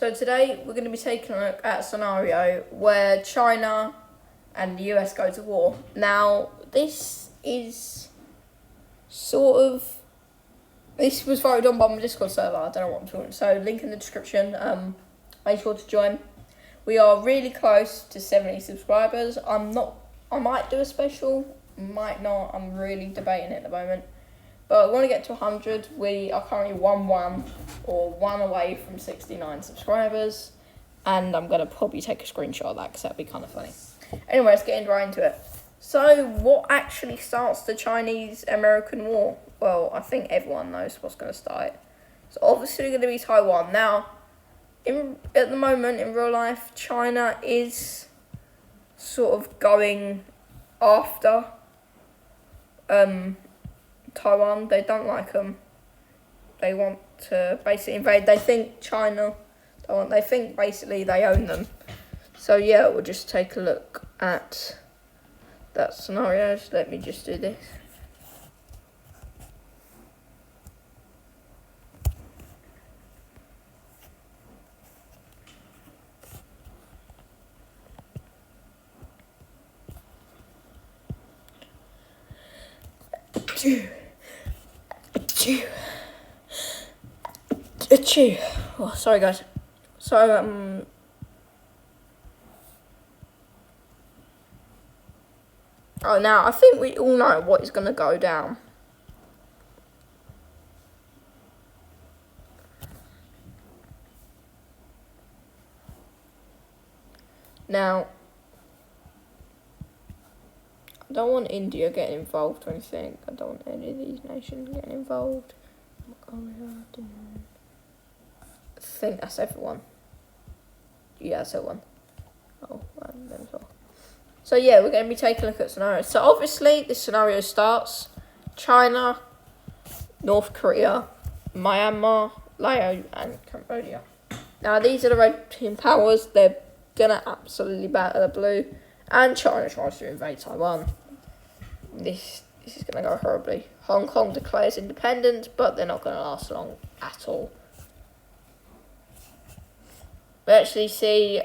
So today we're going to be taking a look at a scenario where China and the US go to war. Now, this was voted on by my Discord server. I don't know what I'm talking. So link in the description. Make sure to join. We are really close to 70 subscribers. I might do a special, might not. I'm really debating it at the moment. But we want to get to 100. We are currently 1-1 or 1 away from 69 subscribers. And I'm going to probably take a screenshot of that because that'd be kind of funny. Anyway, let's get right into it. So, what actually starts the Chinese-American War? Well, I think everyone knows what's going to start it. It's obviously going to be Taiwan. Now, at the moment, in real life, China is sort of going after Taiwan. They don't like them. They want to basically invade. They think they think basically they own them. So yeah, we'll just take a look at that scenario. So let me just do this. Oh, sorry guys. So oh, now I think we all know what is going to go down. Now, I don't want India getting involved or anything. I don't want any of these nations getting involved. I think that's everyone. Yeah, that's everyone. Oh, them as well. So yeah, we're going to be taking a look at scenarios. So obviously, this scenario starts China, North Korea, Myanmar, Laos, and Cambodia. Now these are the red team powers. They're gonna absolutely battle the blue, and China tries to invade Taiwan. This is gonna go horribly. Hong Kong declares independence, but they're not gonna last long at all. We actually see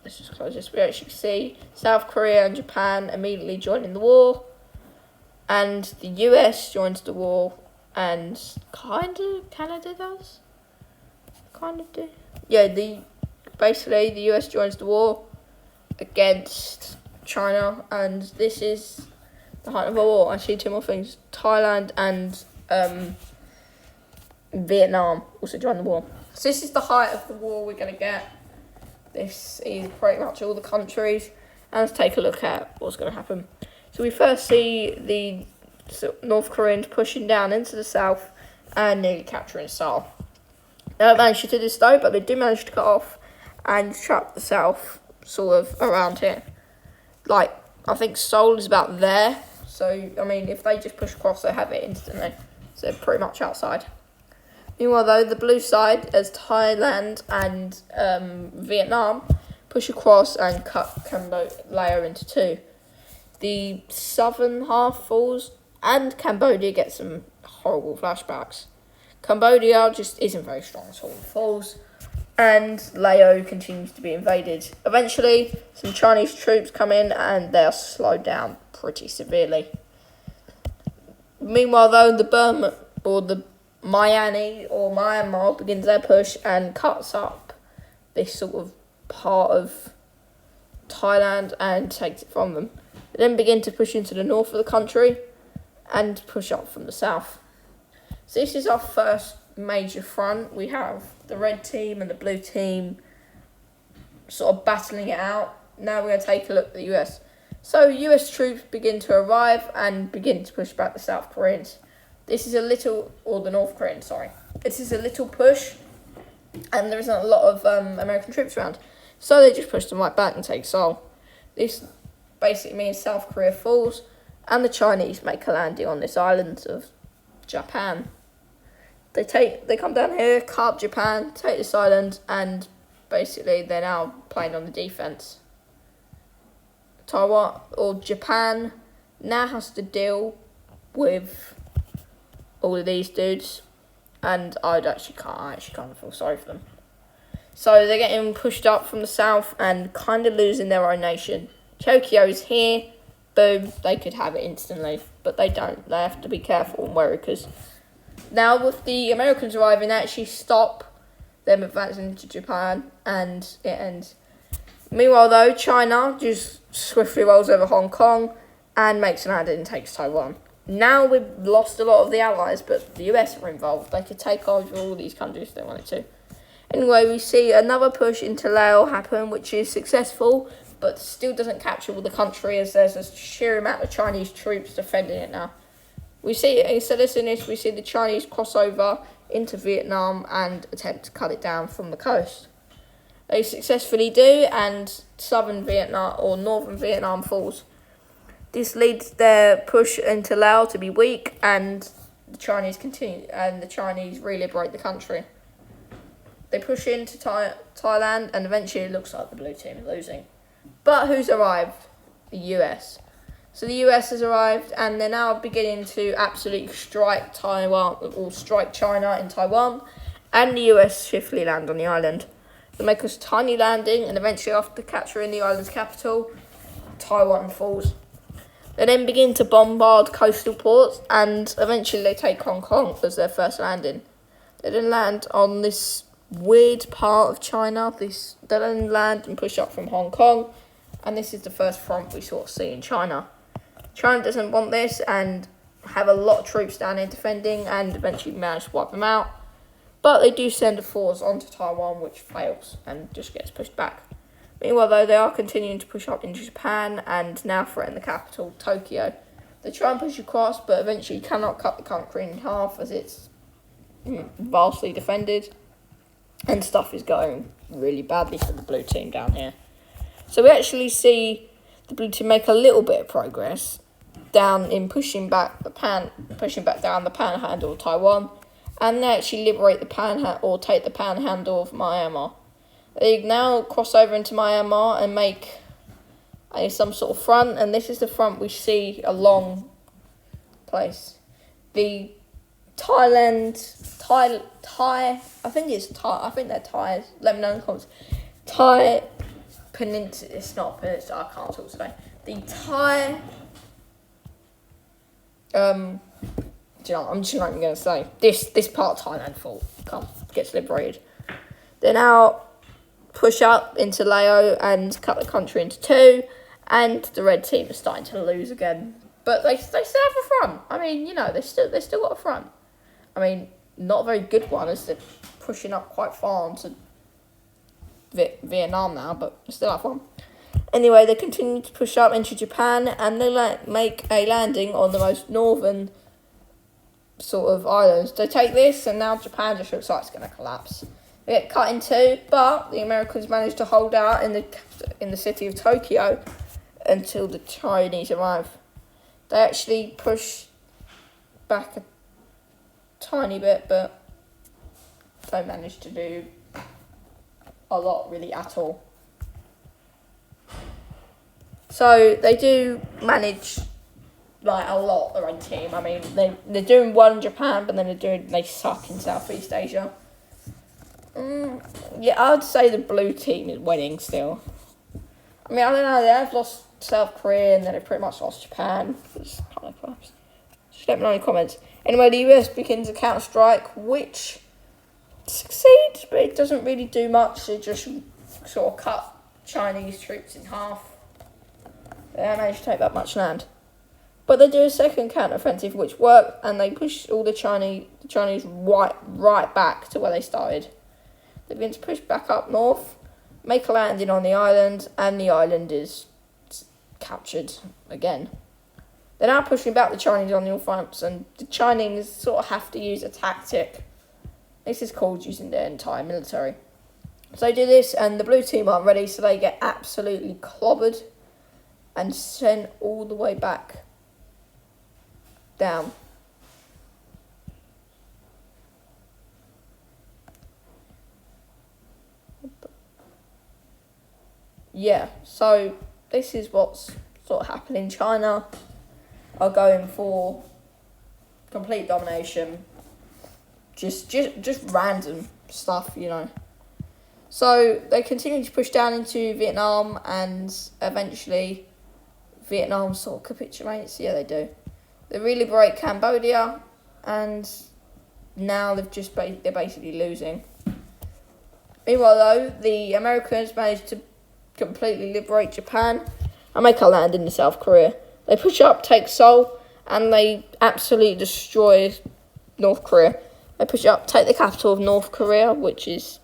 let's just close this. We actually see South Korea and Japan immediately joining the war, and the US joins the war, and kind of Canada does. Kind of do. Yeah, basically the US joins the war against China, and this is the height of a war. I see two more things: Thailand and Vietnam also join the war. So this is the height of the war we're gonna get. This is pretty much all the countries, and let's take a look at what's going to happen. So we first see the North Koreans pushing down into the south and nearly capturing Seoul. They don't manage to do this though, but they do manage to cut off and trap the south sort of around here. Like, I think Seoul is about there, so I mean if they just push across they have it instantly. So they're pretty much outside. Meanwhile, though, the blue side, as Thailand and Vietnam push across and cut Cambodia into two. The southern half falls, and Cambodia gets some horrible flashbacks. Cambodia just isn't very strong at all. It falls, and Laos continues to be invaded. Eventually, some Chinese troops come in, and they are slowed down pretty severely. Meanwhile, though, the Burma, or the Myanmar begins their push and cuts up this sort of part of Thailand and takes it from them. They then begin to push into the north of the country and push up from the south. So this is our first major front. We have the red team and the blue team sort of battling it out. Now we're going to take a look at the US. So US troops begin to arrive and begin to push back the South Koreans. This is the North Korean, sorry. This is a little push, and there isn't a lot of American troops around. So they just push them right back and take Seoul. This basically means South Korea falls, and the Chinese make a landing on this island of Japan. They come down here, cut up Japan, take this island, and basically they're now playing on the defense. Taiwan, or Japan, now has to deal with all of these dudes, and I actually can't feel sorry for them. So they're getting pushed up from the south and kind of losing their own nation. Tokyo's here, boom, they could have it instantly, but they don't. They have to be careful and wary, because now with the Americans arriving, they actually stop them advancing to Japan, and it ends. Meanwhile, though, China just swiftly rolls over Hong Kong and makes an landing and takes Taiwan. Now we've lost a lot of the allies, but the US are involved. They could take over all these countries if they wanted to. Anyway, we see another push into Laos happen, which is successful, but still doesn't capture all the country, as there's a sheer amount of Chinese troops defending it now. We see, instead of seeing this, we see the Chinese cross over into Vietnam and attempt to cut it down from the coast. They successfully do, and southern Vietnam or northern Vietnam falls. This leads their push into Laos to be weak, and the Chinese continue, and the Chinese re-liberate the country. They push into Thailand, and eventually it looks like the blue team is losing. But who's arrived? The US. So the US has arrived, and they're now beginning to absolutely strike Taiwan, or strike China in Taiwan, and the US swiftly land on the island. They make a tiny landing, and eventually after capturing the island's capital, Taiwan falls. They then begin to bombard coastal ports, and eventually they take Hong Kong as their first landing. They then land on this weird part of China. They then land and push up from Hong Kong, and this is the first front we sort of see in China. China doesn't want this and have a lot of troops down here defending, and eventually manage to wipe them out. But they do send a force onto Taiwan, which fails and just gets pushed back. Meanwhile, though, they are continuing to push up into Japan and now threaten the capital, Tokyo. They try and push across, but eventually cannot cut the country in half, as it's vastly defended, and stuff is going really badly for the blue team down here. So we actually see the blue team make a little bit of progress down in pushing back down the panhandle of Taiwan, and they actually liberate take the panhandle of Myanmar. They now cross over into Myanmar and make some sort of front, and this is the front we see along place. The I think they're Thai, let me know in the comments. Thai Peninsula, it's not a peninsula, I can't talk today. The Thai, I'm just not even going to say. This part of Thailand gets liberated. They now push up into Laos and cut the country into two, and the red team is starting to lose again. But they still have a front. I mean, they still got a front. I mean, not a very good one, as they're pushing up quite far into Vietnam now, but they still have one. Anyway, they continue to push up into Japan, and they make a landing on the most northern sort of islands. They take this, and now Japan just looks like it's going to collapse. They get cut in two, but the Americans manage to hold out in the city of Tokyo until the Chinese arrive. They actually push back a tiny bit, but don't manage to do a lot really at all. So they do manage a lot, their own team. I mean, they're doing well in Japan, but then they suck in Southeast Asia. Yeah, I'd say the blue team is winning still. I mean, I don't know, they have lost South Korea, and then they've pretty much lost Japan. It's kind of collapsed. Just let me know in the comments. Anyway, the US begins a counter-strike, which succeeds, but it doesn't really do much. It just sort of cut Chinese troops in half. They don't manage to take that much land. But they do a second counter-offensive, which worked, and they push all the Chinese right back to where they started. They begin to push back up north, make a landing on the island, and the island is captured again. They're now pushing back the Chinese on all fronts, and the Chinese sort of have to use a tactic. This is called using their entire military. So they do this, and the blue team aren't ready, so they get absolutely clobbered and sent all the way back down. Yeah, so this is what's sort of happening. China are going for complete domination. Just random stuff, So they continue to push down into Vietnam, and eventually Vietnam sort of capitulates. Yeah, they do. They really liberate Cambodia, and now they're basically losing. Meanwhile, though, the Americans managed to completely liberate Japan and make a land in South Korea. They push up, take Seoul, and they absolutely destroy North Korea. They push up, take the capital of North Korea, which is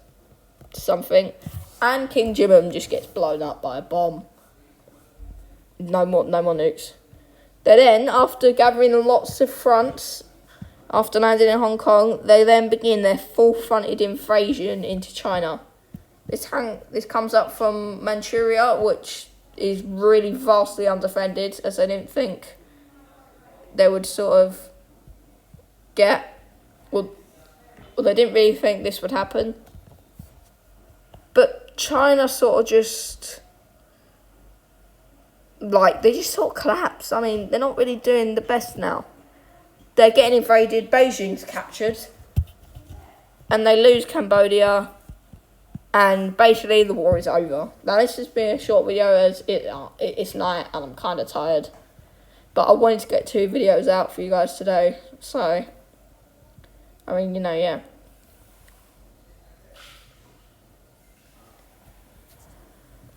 something, and King Jimum just gets blown up by a bomb. No more nukes. They then, after gathering lots of fronts, after landing in Hong Kong, they then begin their full-fronted invasion into China. This comes up from Manchuria, which is really vastly undefended, as they didn't think they would sort of get. Well, they didn't really think this would happen. But China sort of just, they just sort of collapse. I mean, they're not really doing the best now. They're getting invaded, Beijing's captured, and they lose Cambodia, and basically the war is over. Now, this has been a short video as it's night and I'm kind of tired. But I wanted to get 2 videos out for you guys today, so, I mean, yeah.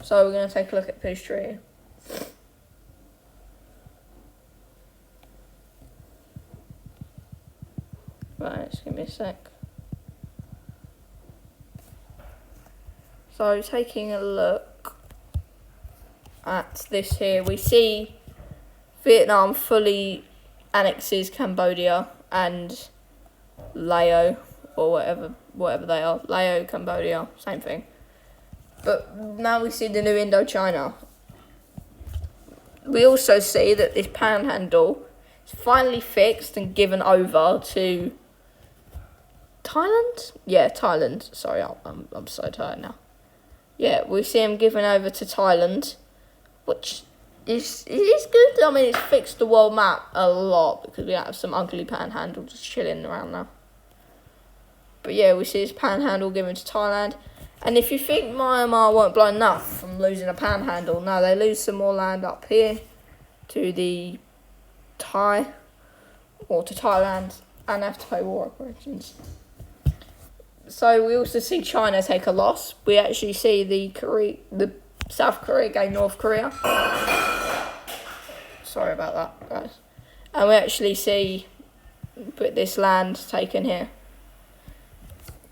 So we're going to take a look at Peace Treaty. Right, just give me a sec. So taking a look at this here, we see Vietnam fully annexes Cambodia and Laos, or whatever they are. Laos, Cambodia, same thing. But now we see the new Indochina. We also see that this panhandle is finally fixed and given over to Thailand? Yeah, Thailand. Sorry, I'm so tired now. Yeah, we see him given over to Thailand, which is good. I mean, it's fixed the world map a lot because we have some ugly panhandle just chilling around now. But yeah, we see his panhandle given to Thailand. And if you think Myanmar weren't blown enough from losing a panhandle, no, they lose some more land up here to the Thai or to Thailand and have to pay war reparations. So we also see China take a loss. We actually see the South Korea gain North Korea. Sorry about that, guys. And we actually see this land taken here.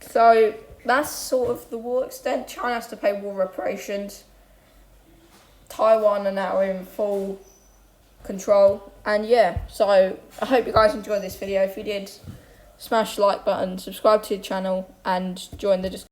So that's sort of the war extent. China has to pay war reparations. Taiwan are now in full control. And yeah, so I hope you guys enjoyed this video. If you did, smash the like button, subscribe to the channel, and join the discussion.